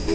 હર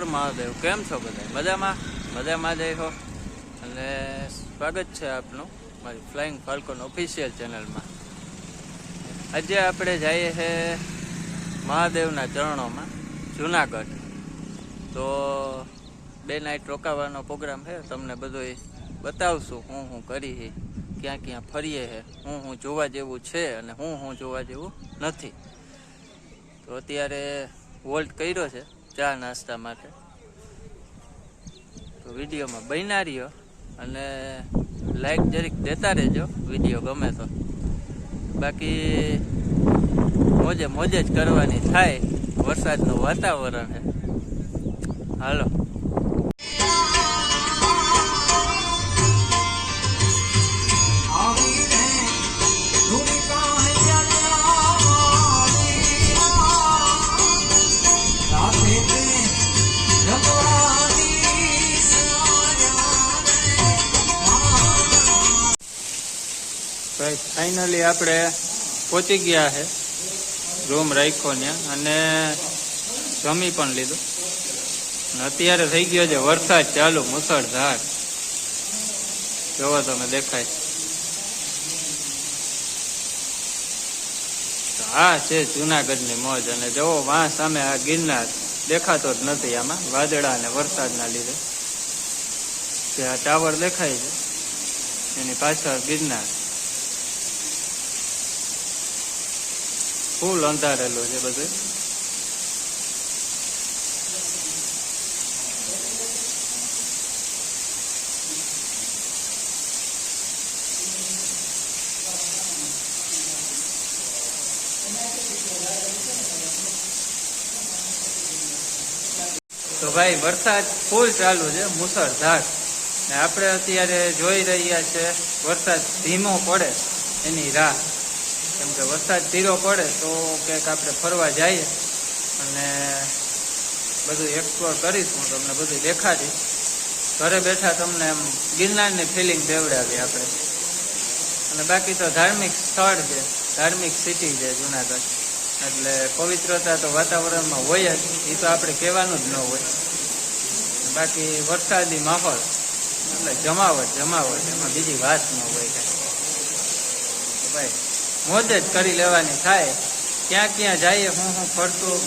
મહાદેવ, કેમ છો બધા? મજામાં જઈ હો. અને સ્વાગત છે આપનું મારી ફ્લાઇંગ ફાલ્કોન ઓફિશિયલ ચેનલમાં. આજે આપણે જઈએ છીએ મહાદેવના ચરણોમાં જુનાગઢ. તો 2 નાઇટ રોકાવાનો પ્રોગ્રામ છે. તમને બધું બતાવશું હું કરી, ક્યાં ફરીએ છે, હું જોવા જેવું છે અને હું જોવા જેવું નથી. તો અત્યારે વોલ્ટ કર્યો છે ચા નાસ્તા માટે. તો વિડીયોમાં બન્યા રહ્યો અને લાઈક જરીક દેતા રહેજો વિડીયો ગમે તો. બાકી મોજે જ કરવાની થાય. વરસાદનું વાતાવરણ છે. હાલો. ફાઇનલી આપણે પહોંચી ગયા છે. રૂમ રાખ્યો ત્યાં અને જમી પણ લીધું. અત્યારે થઈ ગયો છે વરસાદ ચાલુ, મુસળધાર. જોવો તમે, દેખાય. આ છે જુનાગઢની મોજ. અને જોવો વાં સામે આ ગિરનાર દેખાતો જ નથી આમાં, વાદળા અને વરસાદના લીધે. જે આ ટાવર દેખાય છે એની પાછળ ગિરનાર. ફૂલ અંધારેલું છે બધું. તો ભાઈ વરસાદ ફૂલ ચાલુ છે, મુસળધાર. ને આપણે અત્યારે જોઈ રહ્યા છે વરસાદ ધીમો પડે એની રાહ. કેમ કે વરસાદ ધીરો પડે તો કંઈક આપણે ફરવા જઈએ અને બધું એક્સપ્લોર કરીશું, તમને બધું દેખાડીશ. ઘરે બેઠા તમને એમ ગિરનારની ફિલિંગ દેવડાવી આપણે. અને બાકી તો ધાર્મિક સ્થળ છે, ધાર્મિક સિટી છે જુનાગઢ, એટલે પવિત્રતા તો વાતાવરણમાં હોય જ, એ તો આપણે કહેવાનું જ ન હોય. બાકી વરસાદી માહોલ એટલે જમાવટ એમાં બીજી વાત ન હોય કાંઈ. ભાઈ મોજ જ કરી લેવાની થાય. ક્યાં ક્યાં જઈએ, હું ફરતું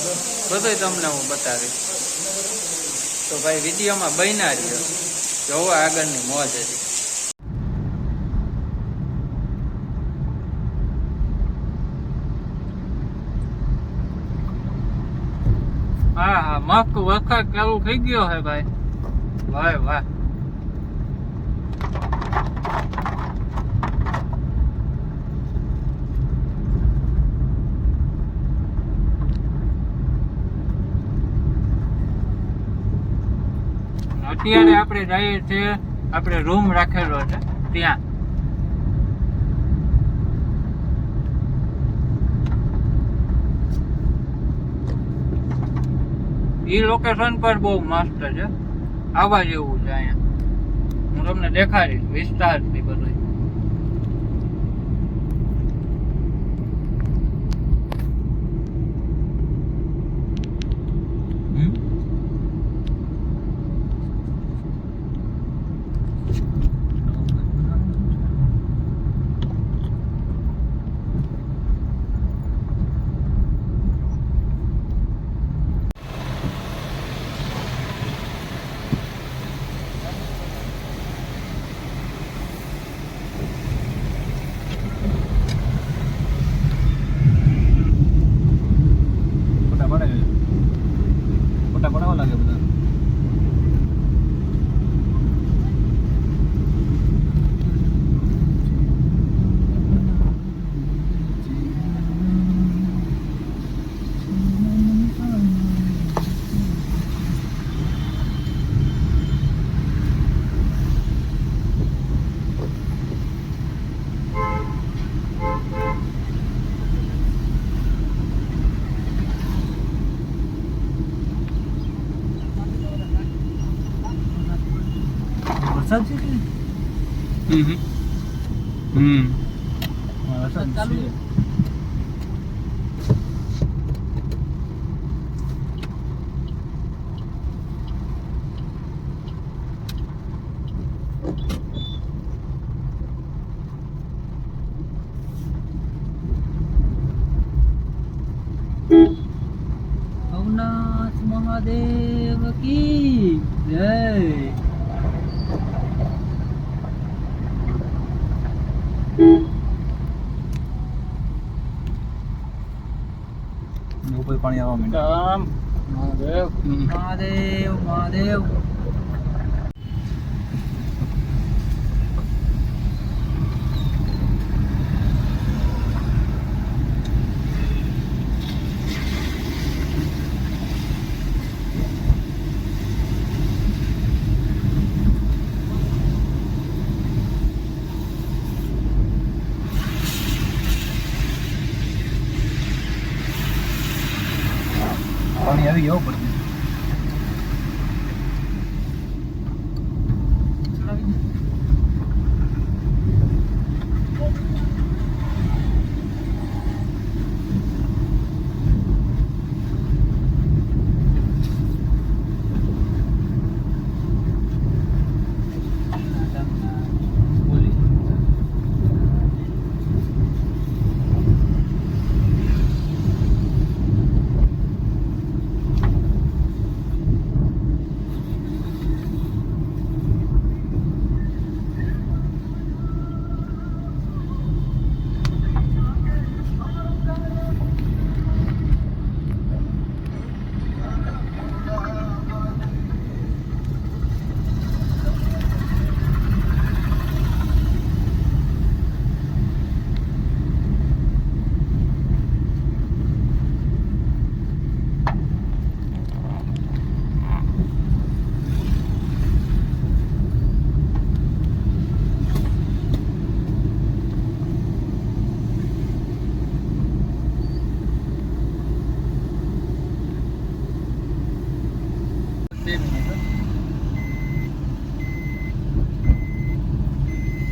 બધું તમને હું બતાવીશ. તો ભાઈ વિડીયોમાં બન્યા રહ્યો, જોવો આગળની મોજ હતી. હા હા, મસ્ત વરસાદ ચાલુ થઈ ગયો હે ભાઈ. વાહ વાહ. અત્યારે આપણે જઈએ છીએ, આપણે રૂમ રાખેલો છે ત્યાં. એ લોકેશન પર બહુ મસ્ત છે, આવવા જેવું છે. અહીંયા હું તમને દેખાડીશ વિસ્તારથી બધું. વરસાદ છે કે? વરસાદ ચાલુ છે. ભવનાથ મહાદેવ કી જય. ઉપર પાણી આવવા માંડ્યું. મહાદેવ મહાદેવ મહાદેવ. પાણી આવી ગયો પડતું.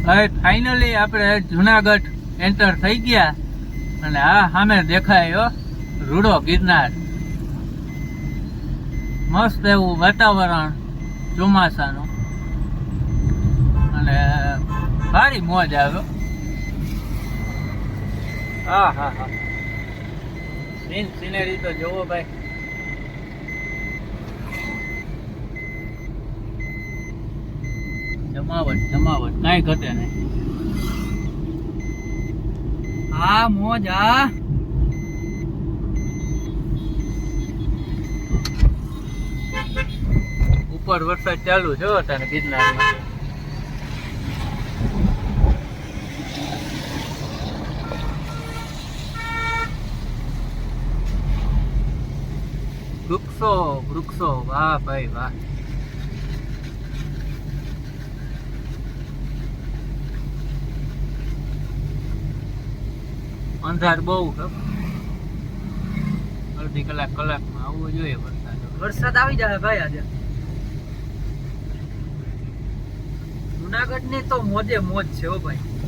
હવે ફાઇનલી આપણે જુનાગઢ એન્ટર થઈ ગયા અને આ સામે દેખાય રૂડો ગિરનાર. મસ્ત એવું વાતાવરણ ચોમાસાનું અને સારી મોજ આવે. હા હા હા, સિનેરી તો જોવો ભાઈ. જમાવટ કાંઈ ઘટે નહીં. હા મોજ. હા ઉપર વરસાદ ચાલુ છે અત્યારે ગિરનારમાં. વૃક્ષો વાહ ભાઈ વાહ. અંધાર બહુ છે. અડધી કલાકમાં આવવો જોઈએ વરસાદ આવી જાય ભાઈ. આજે જુનાગઢ ની તો મોજે મોજ છે હો ભાઈ.